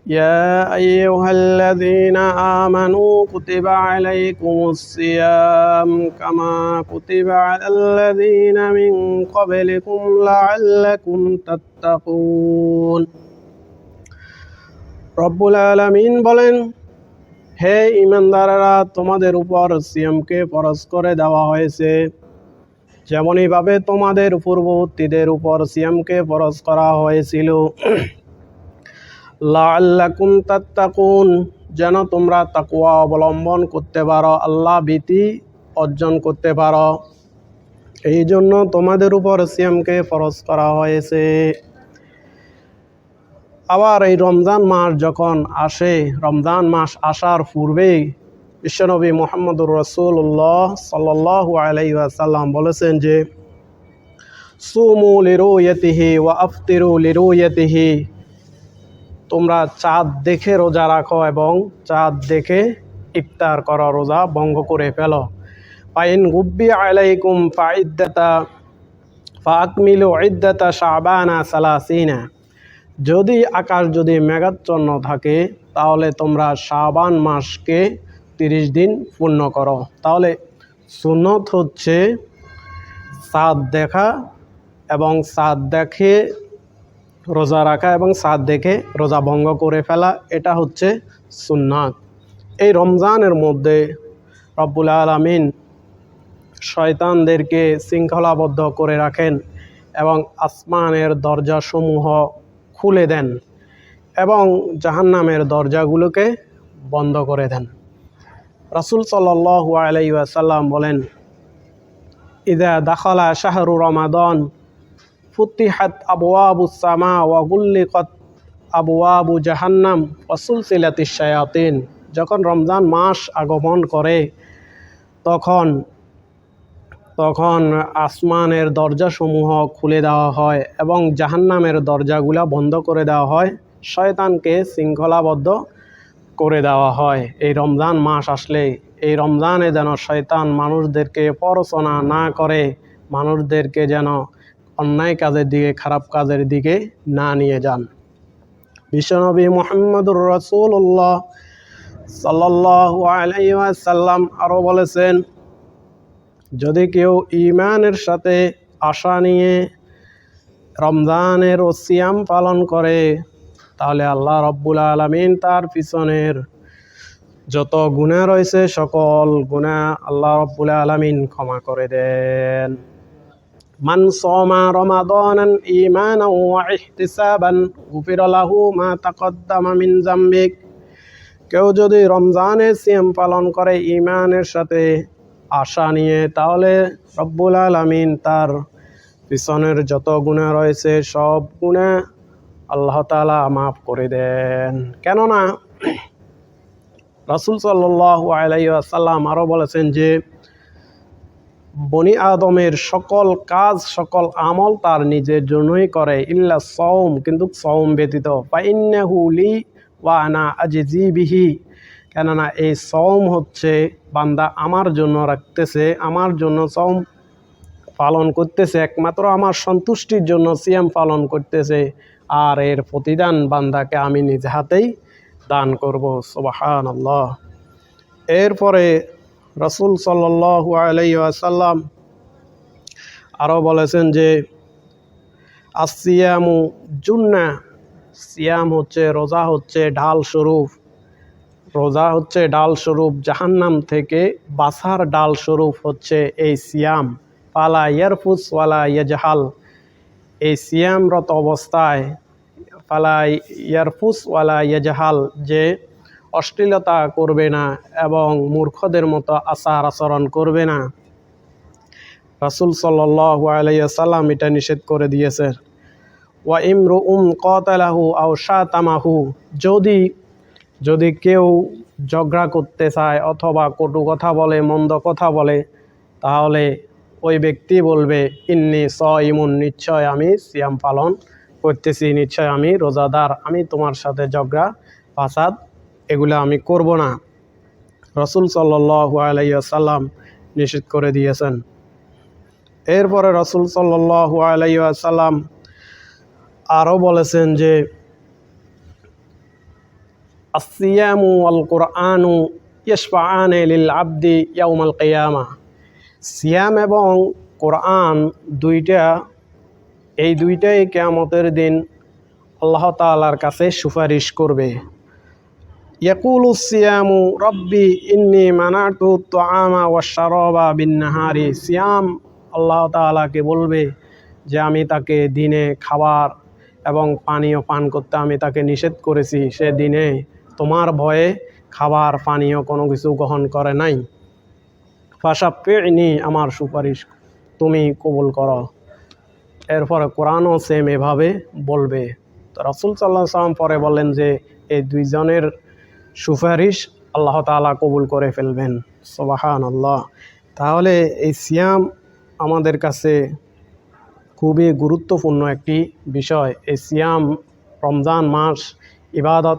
يا أيها الذين آمنوا كتب عليكم الصيام كما كتب على الذين من قبلكم لعلكم تتقون রব্বুল আলামিন বলেন, হে ঈমানদারেরা, তোমাদের উপর সিয়ামকে ফরজ করে দেওয়া হয়েছে, যেমনইভাবে তোমাদের পূর্ববর্তীদের উপর সিয়ামকে ফরজ করা হয়েছিল। লাআল্লাকুম তাত্তাকুন, যেন তোমরা তাকওয়া অবলম্বন করতে পারো, আল্লাহ ভীতি অর্জন করতে পারো। এই জন্য তোমাদের উপর সিয়ামকে ফরজ করা হয়েছে। আবার এই রমজান মাস যখন আসে, রমজান মাস আসার পূর্বেই বিশ্বনবী মুহাম্মদুর রাসূলুল্লাহ সাল্লাল্লাহু আলাইহি ওয়াসাল্লাম বলেছেন যে, সুমু লিরুয়াতিহি ওয়া আফতিরু লিরুয়াতিহি, তোমরা চাঁদ দেখে রোজা রাখো এবং চাঁদ দেখে ইফতার করো, রোজা ভঙ্গ করে ফেলো। ফাইন গুব্বি আলাইকুম ফাআকমিলু ইদ্দাতা শাবানা সালাসিনা, যদি আকাশ যদি মেঘাচ্ছন্ন থাকে তাহলে তোমরা শাবান মাসকে 30 দিন পূর্ণ করো। তাহলে সুন্নত হচ্ছে চাঁদ দেখা এবং চাঁদ দেখে রোজা রাখা এবং চাঁদ দেখে রোজা ভঙ্গ করে ফেলা, এটা হচ্ছে সুন্নাত। এই রমজানের মধ্যে রব্বুল আলামিন শয়তানদেরকে শৃঙ্খলাবদ্ধ করে রাখেন এবং আসমানের দরজাসমূহ খুলে দেন এবং জাহান্নামের দরজাগুলোকে বন্ধ করে দেন। রাসূল সাল্লাল্লাহু আলাইহি ওয়াসাল্লাম বলেন, ইযা দাখালা শাহরু রমাদান ফুতিহাত আবওয়াবুস সামা ওয়া গুল্লিকাত আবওয়াবু জাহান্নাম ওয়া সুলসিলাতিশ শায়াতিন, যখন রমজান মাস আগমন করে তখন আসমানের দরজাসমূহ খুলে দেওয়া হয় এবং জাহান্নামের দরজাগুলা বন্ধ করে দেওয়া হয়, শয়তানকে শৃঙ্খলাবদ্ধ করে দেওয়া হয়। এই রমজান মাস আসলে এই রমজানে যেন শয়তান মানুষদেরকে প্ররোচনা না করে, মানুষদেরকে যেন অন্যায় কাজের দিকে, খারাপ কাজের দিকে না নিয়ে যান। বিশ্বনবী মুহাম্মদুর রাসূলুল্লাহ সাল্লাল্লাহু আলাইহি ওয়াসাল্লাম আরও বলেছেন, যদি কেউ ঈমানের সাথে আশা নিয়ে রমজানের সিয়াম পালন করে, তাহলে আল্লাহ রব্বুল আলামিন তার পিছনের যত গুনাহ রয়েছে সকল গুনাহ আল্লাহ রব্বুল আলামিন ক্ষমা করে দেন। মান সামা রমাদানান ঈমানান ওয়া ইহতিসাবান গুফিরা লাহু মা তাকদ্দামা মিন যামবিক, কেউ যদি রমজানের সিয়াম পালন করে ঈমানের সাথে আশা নিয়ে, তাহলে রব্বুল আলামিন তার পিছনের যত গুনাহ রয়েছে সব গুনাহ আল্লাহ তাআলা মাফ করে দেন। কেননা রাসূল সাল্লাল্লাহু আলাইহি ওয়াসাল্লাম আরও বলেছেন যে, বনি আদমের সকল কাজ সকল আমল তার নিজের জন্যই করে, ইল্লা সওম, কিন্তু সওম ব্যতীত। ফাইন্নাহু লি ওয়া আনা আজজি বিহি, কেননা এই সওম হচ্ছে বান্দা আমার জন্য রাখতেছে, আমার জন্য সওম পালন করতেছে, একমাত্র আমার সন্তুষ্টির জন্য সিয়াম পালন করতেছে, আর এর প্রতিদান বান্দাকে আমি নিজ হাতেই দান করব। সুবহানাল্লাহ। এরপরে রাসূল সাল্লাল্লাহু আলাইহি ওয়াসাল্লাম আরও বলেছেন যে, আসিয়ামু জুন্নাহ, সিয়াম হচ্ছে, রোজা হচ্ছে ঢাল স্বরূপ, রোজা হচ্ছে ডাল স্বরূপ, জাহান্নাম থেকে বাছার ডাল স্বরূপ হচ্ছে এই সিয়াম। ফালা ইয়ারফুস ওয়ালা ইয়াজহাল, এই সিয়ামরত অবস্থায় ফালা ইয়ারফুস ওয়ালা ইয়াজহাল, যে অশ্লীলতা করবে না এবং মূর্খদের মতো আচার আচরণ করবে না। রাসূল সাল্লাল্লাহু আলাইহি ওয়াসাল্লাম এটা নিষেধ করে দিয়েছে। ওয়া ইমরুউম কাতালাহু আও শাতামাহু, যদি কেউ ঝগড়া করতে চায় অথবা কটু কথা বলে, মন্দ কথা বলে, তাহলে ওই ব্যক্তি বলবে, ইন্নী সাইমুন, নিশ্চয় আমি সিয়াম পালন করতেছি, নিশ্চয় আমি রোজাদার, আমি তোমার সাথে ঝগড়া ফাসাদ এগুলো আমি করব না। রাসূল সাল্লাল্লাহু আলাইহি ওয়াসাল্লাম নিষেধ করে দিয়েছেন। এরপরে রাসূল সাল্লাল্লাহু আলাইহি ওয়াসাল্লাম আরও বলেছেন যে, আসিয়ামু ওয়াল কুরআনু ইয়াশফাআনে লিল আবদি ইয়াউমাল কিয়ামা। সিয়াম এবং কোরআন এই দুইটাই কিয়ামতের দিন আল্লাহ তাআলার কাছে সুপারিশ করবে। ইয়াকুলু সিয়ামু রব্বি ইন্নী মানাতু তুআমা ওয়াশ শারাবা বিন-নাহারি। সিয়াম আল্লাহ তাআলাকে বলবে যে আমি তাকে দিনে খাবার এবং পানীয় পান করতে আমি তাকে নিষেধ করেছি, সে দিনে তোমার ভয়ে খাবার পানীয় কোনো কিছু গ্রহণ করে নাই। ফাশাফি'নি, আমার সুপারিশ তুমি কবুল করো। এরপরে কোরআনও সেম এভাবে বলবে। তো রাসূল সাল্লাল্লাহু আলাইহি ওয়াসাল্লাম পরে বলেন যে এই দুইজনের সুপারিশ আল্লাহ তাআলা কবুল করে ফেলবেন। সুবহানাল্লাহ। তাহলে এই সিয়াম আমাদের কাছে খুবই গুরুত্বপূর্ণ একটি বিষয়। এই সিয়াম রমজান মাস ইবাদত